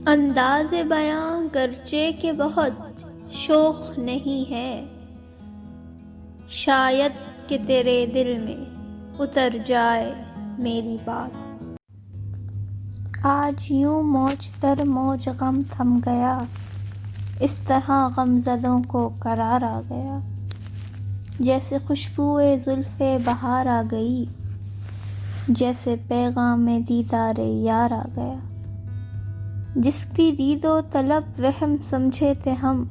انداز بیاں گرچہ کہ بہت شوخ نہیں ہے، شاید کہ تیرے دل میں اتر جائے میری بات۔ آج یوں موج در موج غم تھم گیا، اس طرح غم زدوں کو قرار آ گیا، جیسے خوشبوئے زلف بہار آ گئی، جیسے پیغام دیدار یار آ گیا۔ جس کی دید و طلب وہم سمجھے تھے ہم،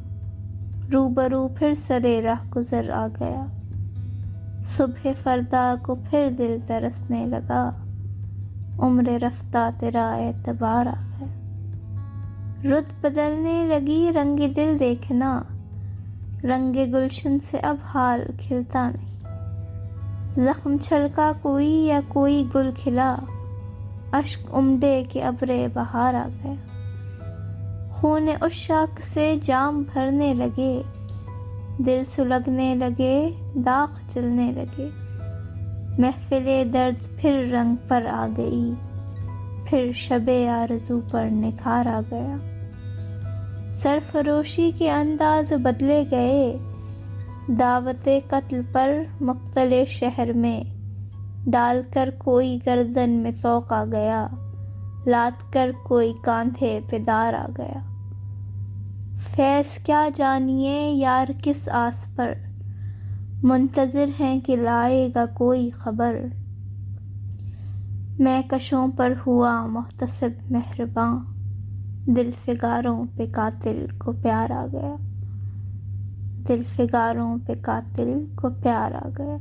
روبرو پھر سرے رہ گزر آ گیا۔ صبح فردا کو پھر دل ترسنے لگا، عمر رفتہ تیرا اعتبار آ گیا۔ رت بدلنے لگی رنگ دل دیکھنا، رنگ گلشن سے اب حال کھلتا نہیں۔ زخم چھلکا کوئی یا کوئی گل کھلا، اشک امڈے کہ ابر بہار آ گیا۔ خون عشاق سے جام بھرنے لگے، دل سلگنے لگے، داغ جلنے لگے۔ محفل درد پھر رنگ پر آ گئی، پھر شب آرزو پر نکھار آ گیا۔ سرفروشی کے انداز بدلے گئے، دعوت قتل پر مقتل شہر میں، ڈال کر کوئی گردن میں طوق آ گیا، لاد کر کوئی کاندھے پہ دار آ گیا۔ فیض کیا جانیے یار کس آس پر، منتظر ہیں کہ لائے گا کوئی خبر۔ میں کشوں پر ہوا محتسب مہرباں، دل فگاروں پہ قاتل کو پیار آ گیا، دل فگاروں پہ قاتل کو پیار آ گیا۔